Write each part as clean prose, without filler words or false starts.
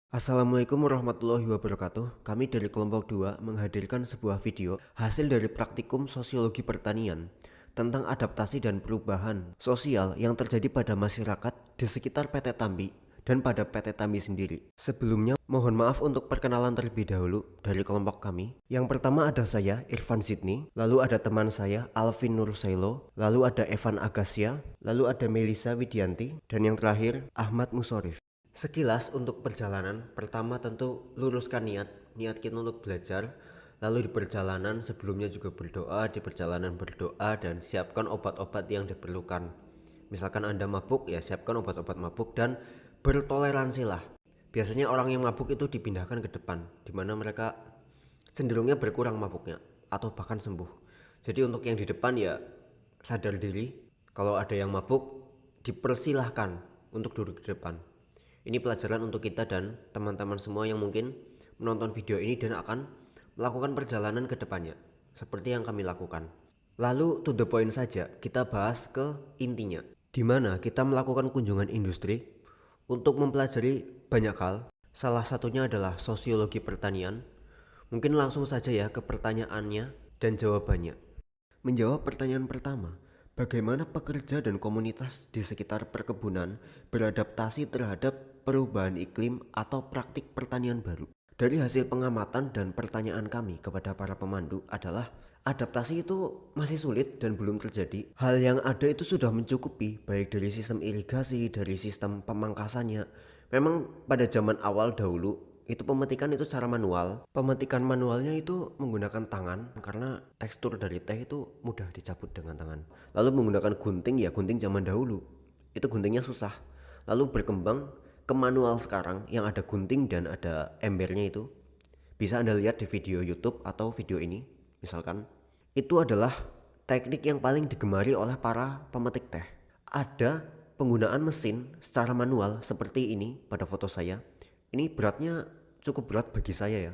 Assalamualaikum warahmatullahi wabarakatuh. Kami dari kelompok 2 menghadirkan sebuah video hasil dari praktikum sosiologi pertanian tentang adaptasi dan perubahan sosial yang terjadi pada masyarakat di sekitar PT Tambi dan pada PT Tambi sendiri. Sebelumnya, mohon maaf untuk perkenalan terlebih dahulu dari kelompok kami. Yang pertama ada saya, Irfan Zidni, lalu ada teman saya, Alvin Nursailo, lalu ada Evan Agasya, lalu ada Melisa Widianti, dan yang terakhir, Ahmad Musorif. Sekilas untuk perjalanan, pertama tentu luruskan niat kita untuk belajar. Lalu di perjalanan sebelumnya juga berdoa, di perjalanan berdoa dan siapkan obat-obat yang diperlukan. Misalkan Anda mabuk, ya siapkan obat-obat mabuk dan bertoleransilah. Biasanya orang yang mabuk itu dipindahkan ke depan, di mana mereka cenderungnya berkurang mabuknya atau bahkan sembuh. Jadi untuk yang di depan ya sadar diri, kalau ada yang mabuk dipersilahkan untuk duduk di depan. Ini pelajaran untuk kita dan teman-teman semua yang mungkin menonton video ini dan akan melakukan perjalanan ke depannya, seperti yang kami lakukan. Lalu to the point saja, kita bahas ke intinya, di mana kita melakukan kunjungan industri untuk mempelajari banyak hal. Salah satunya adalah sosiologi pertanian. Mungkin langsung saja ya ke pertanyaannya dan jawabannya. Menjawab pertanyaan pertama, bagaimana pekerja dan komunitas di sekitar perkebunan beradaptasi terhadap perubahan iklim atau praktik pertanian baru? Dari hasil pengamatan dan pertanyaan kami kepada para pemandu adalah adaptasi itu masih sulit dan belum terjadi. Hal yang ada itu sudah mencukupi, baik dari sistem irigasi, dari sistem pemangkasannya. Memang pada zaman awal dahulu itu pemetikan itu secara manual. Pemetikan manualnya itu menggunakan tangan karena tekstur dari teh itu mudah dicabut dengan tangan. Lalu menggunakan gunting, ya gunting zaman dahulu itu guntingnya susah. Lalu berkembang ke manual sekarang yang ada gunting dan ada embernya itu. Bisa Anda lihat di video YouTube atau video ini misalkan. Itu adalah teknik yang paling digemari oleh para pemetik teh. Ada penggunaan mesin secara manual seperti ini pada foto saya. Ini beratnya cukup berat bagi saya ya.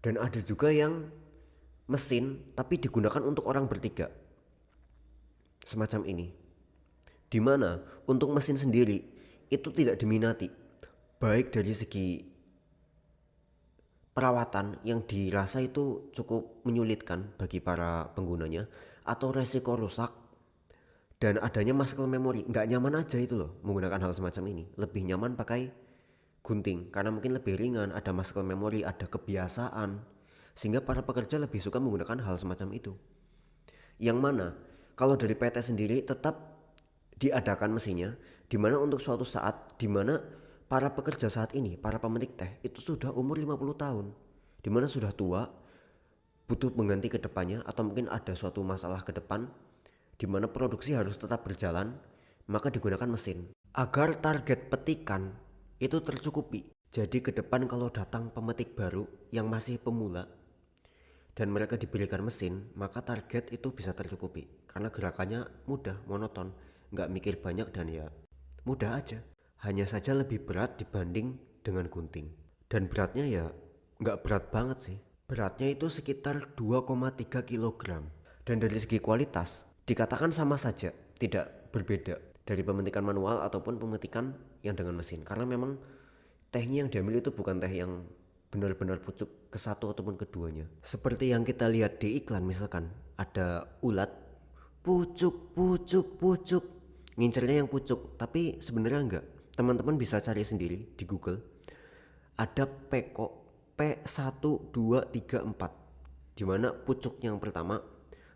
Dan ada juga yang mesin tapi digunakan untuk orang bertiga. Semacam ini. Di mana untuk mesin sendiri itu tidak diminati. Baik dari segi perawatan yang dirasa itu cukup menyulitkan bagi para penggunanya atau resiko rusak dan adanya muscle memory. Nggak nyaman aja itu loh menggunakan hal semacam ini. Lebih nyaman pakai gunting karena mungkin lebih ringan, ada muscle memory, ada kebiasaan, sehingga para pekerja lebih suka menggunakan hal semacam itu. Yang mana kalau dari PT sendiri tetap diadakan mesinnya, di mana untuk suatu saat di mana para pekerja saat ini, para pemetik teh itu sudah umur 50 tahun, di mana sudah tua, butuh mengganti ke depannya atau mungkin ada suatu masalah ke depan di mana produksi harus tetap berjalan, maka digunakan mesin agar target petikan itu tercukupi. Jadi ke depan kalau datang pemetik baru yang masih pemula dan mereka diberikan mesin, maka target itu bisa tercukupi karena gerakannya mudah, monoton, nggak mikir banyak dan ya mudah aja. Hanya saja lebih berat dibanding dengan gunting. Dan beratnya ya nggak berat banget sih. Beratnya itu sekitar 2,3 kg. Dan dari segi kualitas dikatakan sama saja, tidak berbeda dari pemetikan manual ataupun pemetikan yang dengan mesin. Karena memang tehnya yang diambil itu bukan teh yang benar-benar pucuk ke satu ataupun keduanya. Seperti yang kita lihat di iklan, misalkan ada ulat pucuk pucuk pucuk, ngincernya yang pucuk, tapi sebenarnya enggak. Teman-teman bisa cari sendiri di Google. Ada peko P1234, di mana pucuk yang pertama,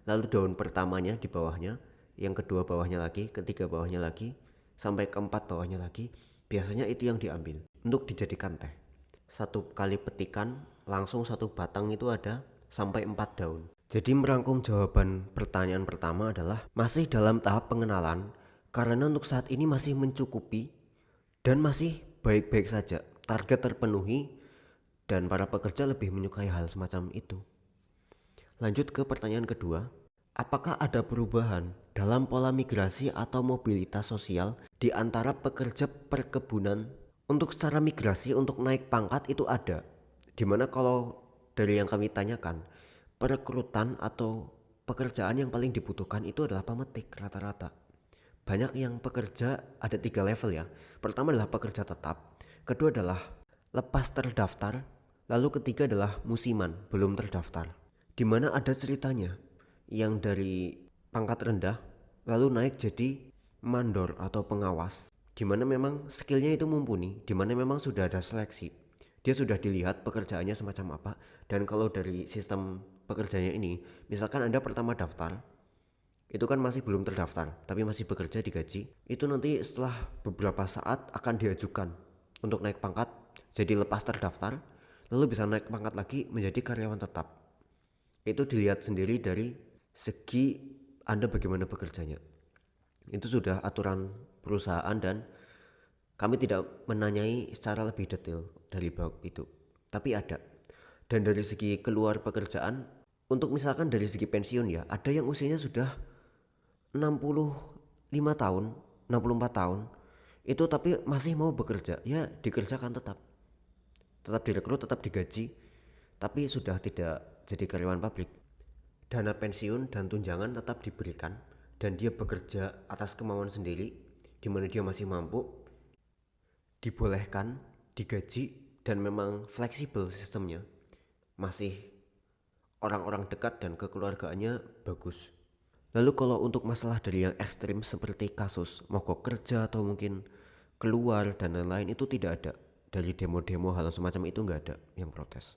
lalu daun pertamanya di bawahnya, yang kedua bawahnya lagi, ketiga bawahnya lagi, sampai keempat bawahnya lagi. Biasanya itu yang diambil untuk dijadikan teh. Satu kali petikan langsung satu batang itu ada sampai 4 daun. Jadi merangkum jawaban pertanyaan pertama adalah masih dalam tahap pengenalan karena untuk saat ini masih mencukupi dan masih baik-baik saja. Target terpenuhi dan para pekerja lebih menyukai hal semacam itu. Lanjut ke pertanyaan kedua. Apakah ada perubahan dalam pola migrasi atau mobilitas sosial di antara pekerja perkebunan? Untuk secara migrasi untuk naik pangkat itu ada. Dimana kalau dari yang kami tanyakan, perekrutan atau pekerjaan yang paling dibutuhkan itu adalah pemetik rata-rata. Banyak yang pekerja, ada 3 level ya. Pertama adalah pekerja tetap, kedua adalah lepas terdaftar, lalu ketiga adalah musiman, belum terdaftar. Di mana ada ceritanya yang dari pangkat rendah lalu naik jadi mandor atau pengawas, di mana memang skillnya itu mumpuni, di mana memang sudah ada seleksi. Dia sudah dilihat pekerjaannya semacam apa, dan kalau dari sistem pekerjaannya ini, misalkan Anda pertama daftar, itu kan masih belum terdaftar, tapi masih bekerja digaji, itu nanti setelah beberapa saat akan diajukan untuk naik pangkat, jadi lepas terdaftar, lalu bisa naik pangkat lagi menjadi karyawan tetap. Itu dilihat sendiri dari segi Anda bagaimana bekerjanya. Itu sudah aturan perusahaan dan kami tidak menanyai secara lebih detail dari bab itu. Tapi ada. Dan dari segi keluar pekerjaan, untuk misalkan dari segi pensiun ya, ada yang usianya sudah 65 tahun, 64 tahun, itu tapi masih mau bekerja, ya dikerjakan tetap direkrut, tetap digaji, tapi sudah tidak jadi karyawan pabrik. Dana pensiun dan tunjangan tetap diberikan, dan dia bekerja atas kemauan sendiri, di mana dia masih mampu, dibolehkan, digaji, dan memang fleksibel sistemnya. Masih orang-orang dekat dan kekeluargaannya bagus. Lalu kalau untuk masalah dari yang ekstrim seperti kasus mogok kerja atau mungkin keluar dan lain-lain, itu tidak ada. Dari demo-demo hal semacam itu nggak ada yang protes.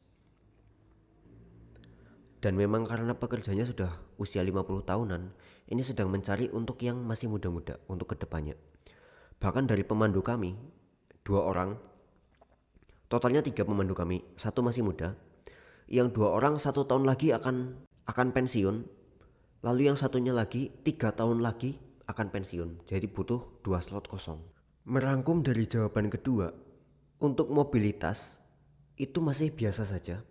Dan memang karena pekerjanya sudah usia 50 tahunan, ini sedang mencari untuk yang masih muda-muda untuk kedepannya. Bahkan dari pemandu kami, 2 orang, totalnya 3 pemandu kami, satu masih muda, yang 2 orang 1 tahun lagi akan pensiun, lalu yang satunya lagi 3 tahun lagi akan pensiun. Jadi butuh 2 slot kosong. Merangkum dari jawaban kedua, untuk mobilitas itu masih biasa saja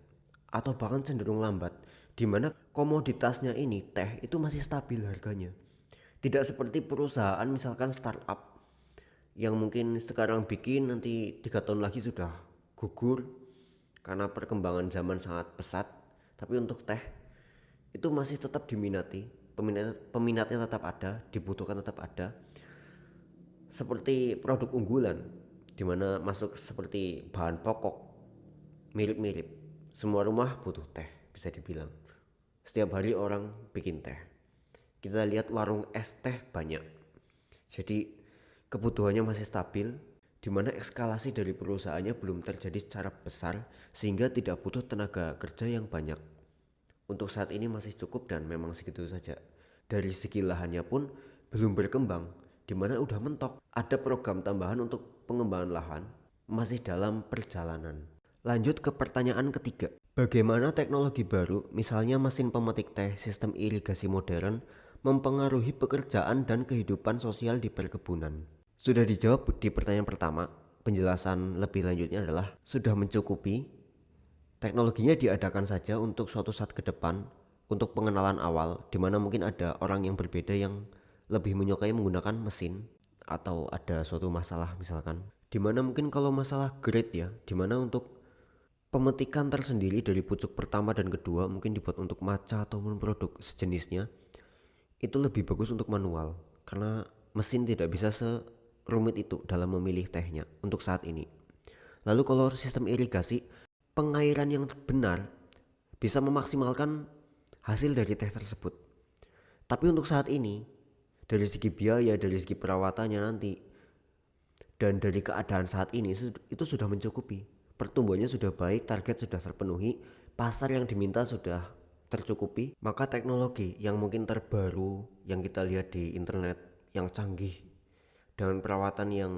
atau bahkan cenderung lambat, di mana komoditasnya ini teh itu masih stabil harganya. Tidak seperti perusahaan misalkan startup yang mungkin sekarang bikin nanti 3 tahun lagi sudah gugur karena perkembangan zaman sangat pesat. Tapi untuk teh itu masih tetap diminati, peminatnya tetap ada, dibutuhkan tetap ada. Seperti produk unggulan di mana masuk seperti bahan pokok mirip-mirip. Semua rumah butuh teh, bisa dibilang. Setiap hari orang bikin teh. Kita lihat warung es teh banyak. Jadi kebutuhannya masih stabil, di mana eskalasi dari perusahaannya belum terjadi secara besar sehingga tidak butuh tenaga kerja yang banyak. Untuk saat ini masih cukup dan memang segitu saja. Dari segi lahannya pun belum berkembang, di mana udah mentok. Ada program tambahan untuk pengembangan lahan, masih dalam perjalanan. Lanjut ke pertanyaan ketiga. Bagaimana teknologi baru, misalnya mesin pemetik teh, sistem irigasi modern, mempengaruhi pekerjaan dan kehidupan sosial di perkebunan? Sudah dijawab di pertanyaan pertama. Penjelasan lebih lanjutnya adalah sudah mencukupi. Teknologinya diadakan saja untuk suatu saat ke depan, untuk pengenalan awal, di mana mungkin ada orang yang berbeda yang lebih menyukai menggunakan mesin, atau ada suatu masalah misalkan. Di mana mungkin kalau masalah grade ya, di mana untuk pemetikan tersendiri dari pucuk pertama dan kedua mungkin dibuat untuk matcha ataupun produk sejenisnya, itu lebih bagus untuk manual, karena mesin tidak bisa serumit itu dalam memilih tehnya untuk saat ini. Lalu kalau sistem irigasi, pengairan yang benar bisa memaksimalkan hasil dari teh tersebut. Tapi untuk saat ini, dari segi biaya, dari segi perawatannya nanti, dan dari keadaan saat ini itu sudah mencukupi. Pertumbuhannya sudah baik, target sudah terpenuhi, pasar yang diminta sudah tercukupi. Maka teknologi yang mungkin terbaru yang kita lihat di internet, yang canggih, dengan perawatan yang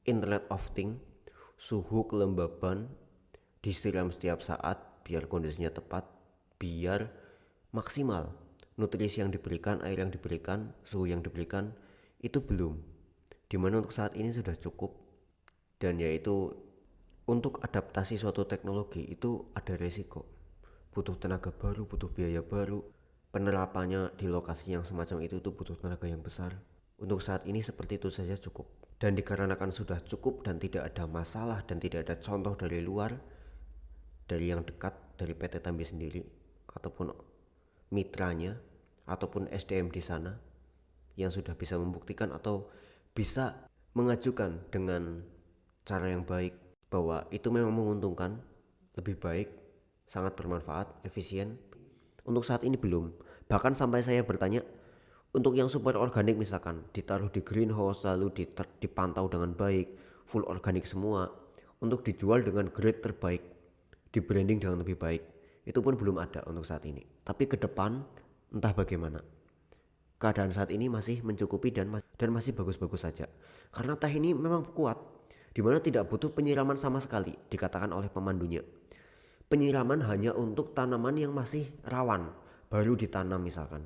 Internet of Things, suhu kelembaban disiram setiap saat biar kondisinya tepat, biar maksimal nutrisi yang diberikan, air yang diberikan, suhu yang diberikan, itu belum, dimana untuk saat ini sudah cukup. Dan yaitu untuk adaptasi suatu teknologi itu ada resiko, butuh tenaga baru, butuh biaya baru, penerapannya di lokasi yang semacam itu tuh butuh tenaga yang besar. Untuk saat ini seperti itu saja cukup. Dan dikarenakan sudah cukup dan tidak ada masalah dan tidak ada contoh dari luar, dari yang dekat, dari PT Tambi sendiri ataupun mitranya ataupun SDM di sana yang sudah bisa membuktikan atau bisa mengajukan dengan cara yang baik bahwa itu memang menguntungkan, lebih baik, sangat bermanfaat, efisien. Untuk saat ini belum. Bahkan sampai saya bertanya, untuk yang super organik misalkan ditaruh di greenhouse lalu dipantau dengan baik, full organik semua, untuk dijual dengan grade terbaik, di branding dengan lebih baik, itu pun belum ada untuk saat ini. Tapi ke depan entah bagaimana. Keadaan saat ini masih mencukupi dan masih bagus-bagus saja. Karena teh ini memang kuat, dimana tidak butuh penyiraman sama sekali, dikatakan oleh pemandunya. Penyiraman hanya untuk tanaman yang masih rawan, baru ditanam misalkan.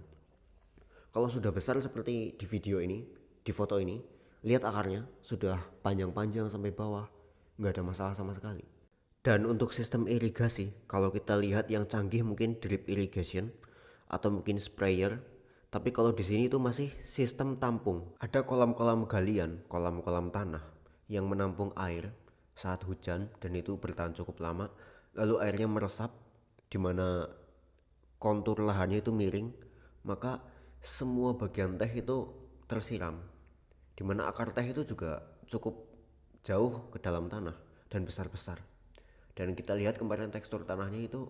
Kalau sudah besar seperti di video ini, di foto ini, lihat akarnya sudah panjang-panjang sampai bawah, nggak ada masalah sama sekali. Dan untuk sistem irigasi, kalau kita lihat yang canggih mungkin drip irrigation atau mungkin sprayer. Tapi kalau di sini itu masih sistem tampung. Ada kolam-kolam galian, kolam-kolam tanah yang menampung air saat hujan dan itu bertahan cukup lama. Lalu airnya meresap di mana kontur lahannya itu miring, maka semua bagian teh itu tersiram. Di mana akar teh itu juga cukup jauh ke dalam tanah dan besar-besar. Dan kita lihat kemarin tekstur tanahnya itu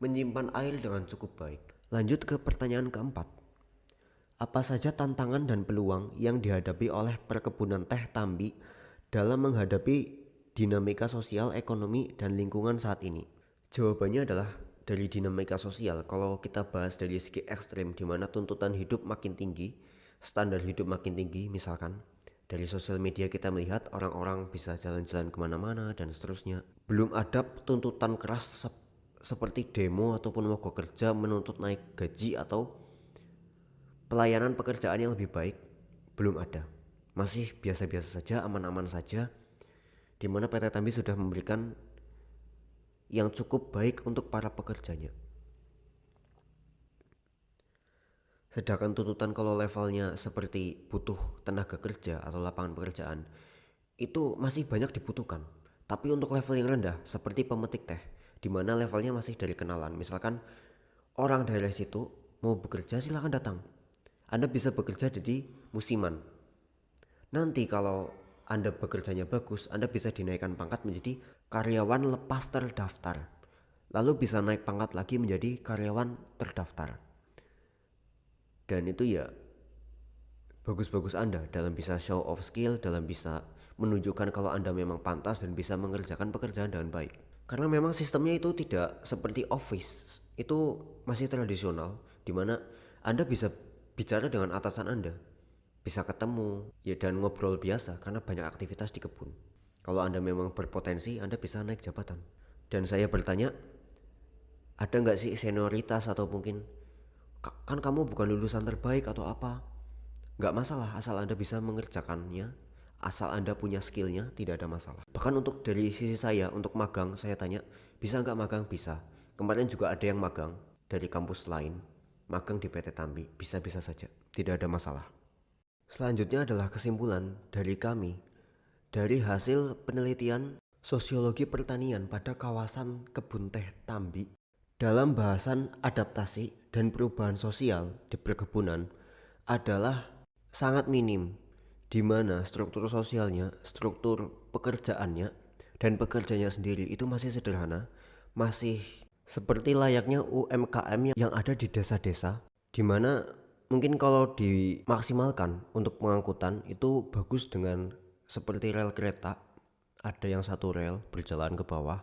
menyimpan air dengan cukup baik. Lanjut ke pertanyaan keempat. Apa saja tantangan dan peluang yang dihadapi oleh perkebunan teh Tambi dalam menghadapi dinamika sosial, ekonomi, dan lingkungan saat ini? Jawabannya adalah dari dinamika sosial. Kalau kita bahas dari segi ekstrim, di mana tuntutan hidup makin tinggi, standar hidup makin tinggi, misalkan dari sosial media kita melihat orang-orang bisa jalan-jalan kemana-mana dan seterusnya. Belum ada tuntutan keras seperti demo ataupun mogok kerja menuntut naik gaji atau pelayanan pekerjaan yang lebih baik. Belum ada, masih biasa-biasa saja, aman-aman saja, di mana PT Tambi sudah memberikan yang cukup baik untuk para pekerjanya. Sedangkan tuntutan kalau levelnya seperti butuh tenaga kerja atau lapangan pekerjaan, itu masih banyak dibutuhkan. Tapi untuk level yang rendah seperti pemetik teh, di mana levelnya masih dari kenalan, misalkan orang dari situ mau bekerja silahkan datang. Anda bisa bekerja jadi musiman. Nanti kalau Anda bekerjanya bagus, Anda bisa dinaikkan pangkat menjadi karyawan lepas terdaftar. Lalu bisa naik pangkat lagi menjadi karyawan terdaftar. Dan itu ya bagus-bagus Anda dalam bisa show off skill, dalam bisa menunjukkan kalau Anda memang pantas dan bisa mengerjakan pekerjaan dengan baik. Karena memang sistemnya itu tidak seperti office, itu masih tradisional, di mana Anda bisa bicara dengan atasan Anda, bisa ketemu ya dan ngobrol biasa karena banyak aktivitas di kebun. Kalau Anda memang berpotensi, Anda bisa naik jabatan. Dan saya bertanya, ada nggak sih senioritas atau mungkin kan kamu bukan lulusan terbaik atau apa? Nggak masalah asal Anda bisa mengerjakannya, asal Anda punya skillnya, tidak ada masalah. Bahkan untuk dari sisi saya, untuk magang, saya tanya, bisa nggak magang? Bisa. Kemarin juga ada yang magang dari kampus lain, magang di PT Tambi, bisa-bisa saja, tidak ada masalah. Selanjutnya adalah kesimpulan dari kami, dari hasil penelitian sosiologi pertanian pada kawasan kebun teh Tambi. Dalam bahasan adaptasi dan perubahan sosial di perkebunan adalah sangat minim, di mana struktur sosialnya, struktur pekerjaannya, dan pekerjanya sendiri itu masih sederhana, masih seperti layaknya UMKM yang ada di desa-desa, di mana mungkin kalau dimaksimalkan untuk pengangkutan itu bagus dengan seperti rel kereta, ada yang satu rel berjalan ke bawah,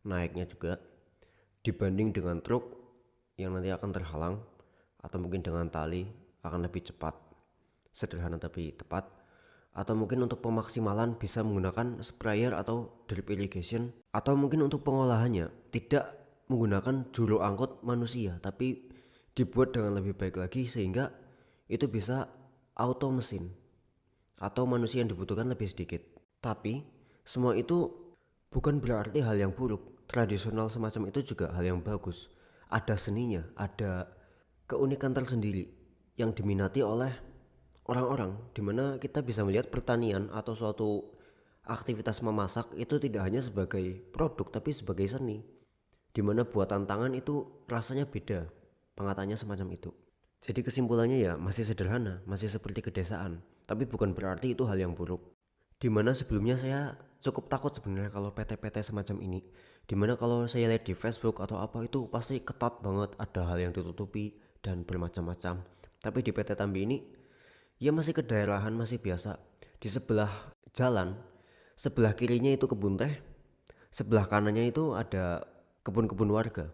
naiknya juga, dibanding dengan truk yang nanti akan terhalang atau mungkin dengan tali akan lebih cepat, sederhana tapi tepat. Atau mungkin untuk pemaksimalan bisa menggunakan sprayer atau drip irrigation, atau mungkin untuk pengolahannya tidak menggunakan juru angkut manusia tapi dibuat dengan lebih baik lagi sehingga itu bisa auto mesin atau manusia yang dibutuhkan lebih sedikit. Tapi semua itu bukan berarti hal yang buruk. Tradisional semacam itu juga hal yang bagus. Ada seninya, ada keunikan tersendiri yang diminati oleh orang-orang, dimana kita bisa melihat pertanian atau suatu aktivitas memasak itu tidak hanya sebagai produk tapi sebagai seni, dimana buatan tangan itu rasanya beda, pengatanya semacam itu. Jadi kesimpulannya ya masih sederhana, masih seperti kedesaan, tapi bukan berarti itu hal yang buruk. Dimana sebelumnya saya cukup takut sebenarnya kalau PT-PT semacam ini. Dimana kalau saya lihat di Facebook atau apa itu pasti ketat banget, ada hal yang ditutupi dan bermacam-macam. Tapi di PT Tambi ini ya masih kedaerahan, masih biasa. Di sebelah jalan, sebelah kirinya itu kebun teh, sebelah kanannya itu ada kebun-kebun warga.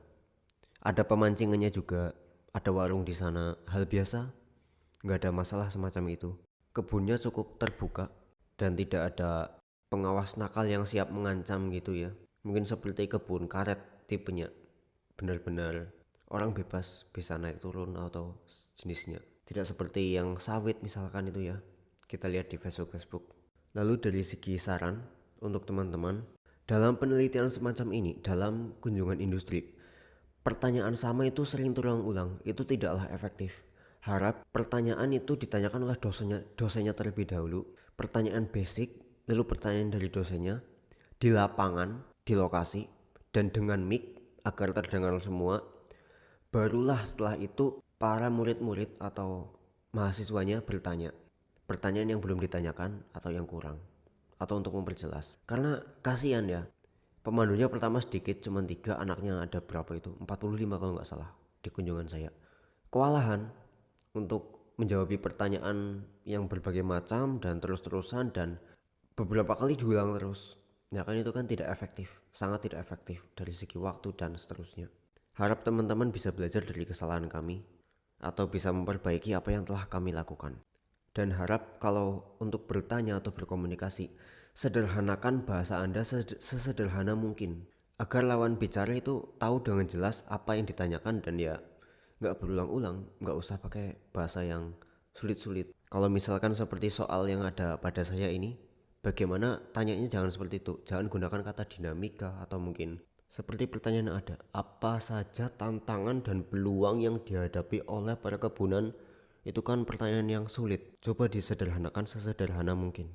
Ada pemancingannya juga, ada warung di sana, hal biasa, nggak ada masalah semacam itu. Kebunnya cukup terbuka dan tidak ada pengawas nakal yang siap mengancam gitu ya. Mungkin seperti kebun karet tipenya, benar-benar orang bebas bisa naik turun atau jenisnya. Tidak seperti yang sawit misalkan itu ya, kita lihat di Facebook. Lalu dari segi saran untuk teman-teman, dalam penelitian semacam ini, dalam kunjungan industri, pertanyaan sama itu sering terulang-ulang, itu tidaklah efektif. Harap pertanyaan itu ditanyakan oleh dosennya terlebih dahulu, pertanyaan basic, lalu pertanyaan dari dosennya, di lapangan, di lokasi, dan dengan mic agar terdengar semua. Barulah setelah itu para murid-murid atau mahasiswanya bertanya pertanyaan yang belum ditanyakan atau yang kurang, atau untuk memperjelas. Karena kasihan ya, pemandunya pertama sedikit, cuma 3, anaknya ada berapa itu, 45 kalau nggak salah di kunjungan saya. Kewalahan untuk menjawab pertanyaan yang berbagai macam dan terus-terusan dan beberapa kali diulang terus. Ya kan itu kan tidak efektif, sangat tidak efektif dari segi waktu dan seterusnya. Harap teman-teman bisa belajar dari kesalahan kami atau bisa memperbaiki apa yang telah kami lakukan. Dan harap kalau untuk bertanya atau berkomunikasi, sederhanakan bahasa Anda sesederhana mungkin agar lawan bicara itu tahu dengan jelas apa yang ditanyakan dan ya nggak berulang-ulang, nggak usah pakai bahasa yang sulit-sulit. Kalau misalkan seperti soal yang ada pada saya ini, bagaimana tanyanya jangan seperti itu, jangan gunakan kata dinamika atau mungkin seperti pertanyaan yang ada, apa saja tantangan dan peluang yang dihadapi oleh perkebunan? Itu kan pertanyaan yang sulit. Coba disederhanakan sesederhana mungkin.